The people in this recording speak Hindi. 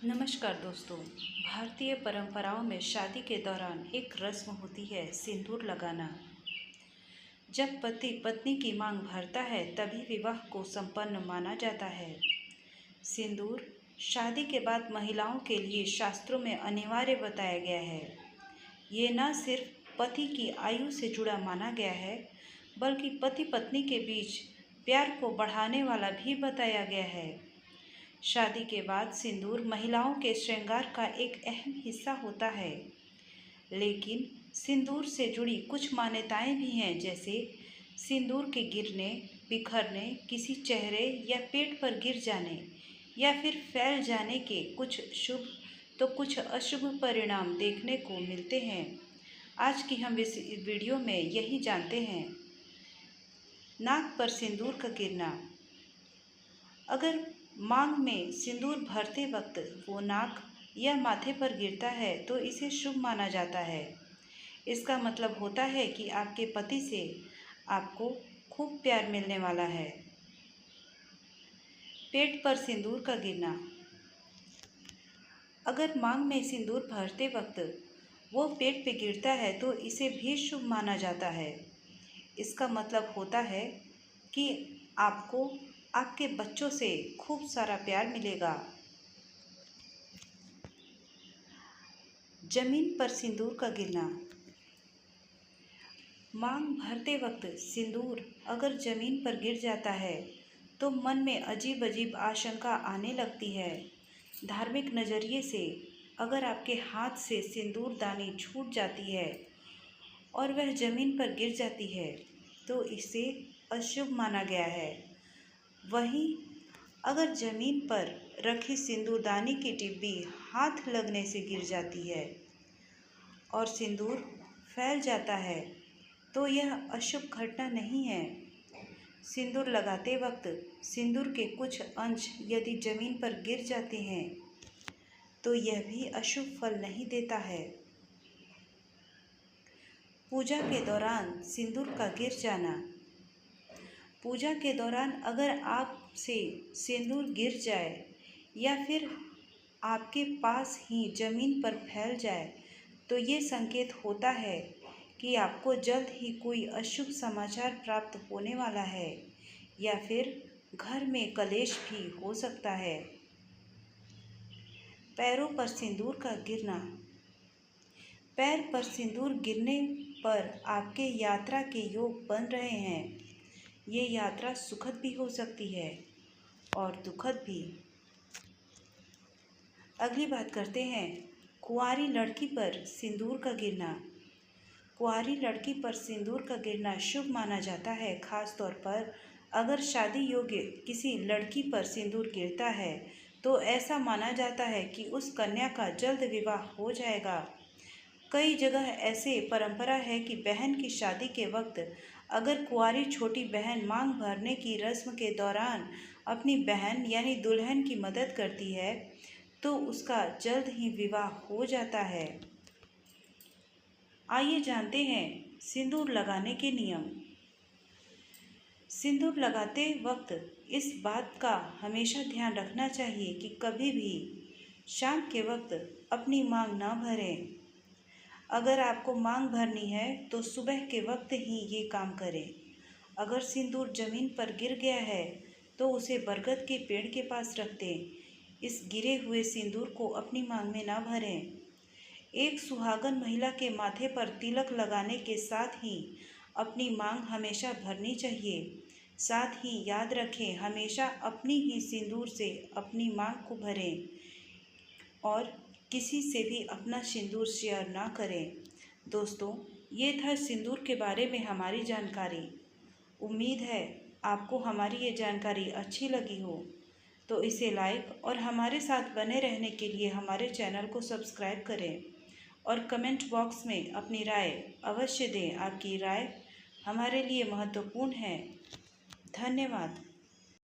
नमस्कार दोस्तों। भारतीय परंपराओं में शादी के दौरान एक रस्म होती है सिंदूर लगाना। जब पति पत्नी की मांग भरता है तभी विवाह को संपन्न माना जाता है। सिंदूर शादी के बाद महिलाओं के लिए शास्त्रों में अनिवार्य बताया गया है। ये न सिर्फ पति की आयु से जुड़ा माना गया है, बल्कि पति पत्नी के बीच प्यार को बढ़ाने वाला भी बताया गया है। शादी के बाद सिंदूर महिलाओं के श्रृंगार का एक अहम हिस्सा होता है, लेकिन सिंदूर से जुड़ी कुछ मान्यताएं भी हैं, जैसे सिंदूर के गिरने, बिखरने, किसी चेहरे या पेट पर गिर जाने या फिर फैल जाने के कुछ शुभ तो कुछ अशुभ परिणाम देखने को मिलते हैं। आज की हम इस वीडियो में यही जानते हैं। नाक पर सिंदूर का गिरना। अगर मांग में सिंदूर भरते वक्त वो नाक या माथे पर गिरता है तो इसे शुभ माना जाता है। इसका मतलब होता है कि आपके पति से आपको खूब प्यार मिलने वाला है। पेट पर सिंदूर का गिरना। अगर मांग में सिंदूर भरते वक्त वो पेट पे गिरता है तो इसे भी शुभ माना जाता है। इसका मतलब होता है कि आपको आपके बच्चों से खूब सारा प्यार मिलेगा। जमीन पर सिंदूर का गिरना। मांग भरते वक्त सिंदूर अगर जमीन पर गिर जाता है तो मन में अजीब अजीब आशंका आने लगती है। धार्मिक नज़रिए से अगर आपके हाथ से सिंदूर दानी छूट जाती है और वह जमीन पर गिर जाती है तो इसे अशुभ माना गया है। वहीं अगर जमीन पर रखी सिंदूरदानी की डिब्बी हाथ लगने से गिर जाती है और सिंदूर फैल जाता है तो यह अशुभ घटना नहीं है। सिंदूर लगाते वक्त सिंदूर के कुछ अंश यदि जमीन पर गिर जाते हैं तो यह भी अशुभ फल नहीं देता है। पूजा के दौरान सिंदूर का गिर जाना। पूजा के दौरान अगर आपसे सिंदूर गिर जाए या फिर आपके पास ही ज़मीन पर फैल जाए तो ये संकेत होता है कि आपको जल्द ही कोई अशुभ समाचार प्राप्त होने वाला है या फिर घर में कलेश भी हो सकता है। पैरों पर सिंदूर का गिरना। पैर पर सिंदूर गिरने पर आपके यात्रा के योग बन रहे हैं। ये यात्रा सुखद भी हो सकती है और दुखद भी। अगली बात करते हैं कुंवारी लड़की पर सिंदूर का गिरना। कुंवारी लड़की पर सिंदूर का गिरना शुभ माना जाता है। खास तौर पर अगर शादी योग्य किसी लड़की पर सिंदूर गिरता है तो ऐसा माना जाता है कि उस कन्या का जल्द विवाह हो जाएगा। कई जगह ऐसे परंपरा है कि बहन की शादी के वक्त अगर कुंवारी छोटी बहन मांग भरने की रस्म के दौरान अपनी बहन यानी दुल्हन की मदद करती है तो उसका जल्द ही विवाह हो जाता है। आइए जानते हैं सिंदूर लगाने के नियम। सिंदूर लगाते वक्त इस बात का हमेशा ध्यान रखना चाहिए कि कभी भी शाम के वक्त अपनी मांग ना भरें। अगर आपको मांग भरनी है तो सुबह के वक्त ही ये काम करें। अगर सिंदूर जमीन पर गिर गया है तो उसे बरगद के पेड़ के पास रख दें। इस गिरे हुए सिंदूर को अपनी मांग में ना भरें। एक सुहागन महिला के माथे पर तिलक लगाने के साथ ही अपनी मांग हमेशा भरनी चाहिए। साथ ही याद रखें, हमेशा अपनी ही सिंदूर से अपनी मांग को भरें और किसी से भी अपना सिंदूर शेयर ना करें। दोस्तों, ये था सिंदूर के बारे में हमारी जानकारी। उम्मीद है आपको हमारी ये जानकारी अच्छी लगी हो, तो इसे लाइक और हमारे साथ बने रहने के लिए हमारे चैनल को सब्सक्राइब करें और कमेंट बॉक्स में अपनी राय अवश्य दें। आपकी राय हमारे लिए महत्वपूर्ण है। धन्यवाद।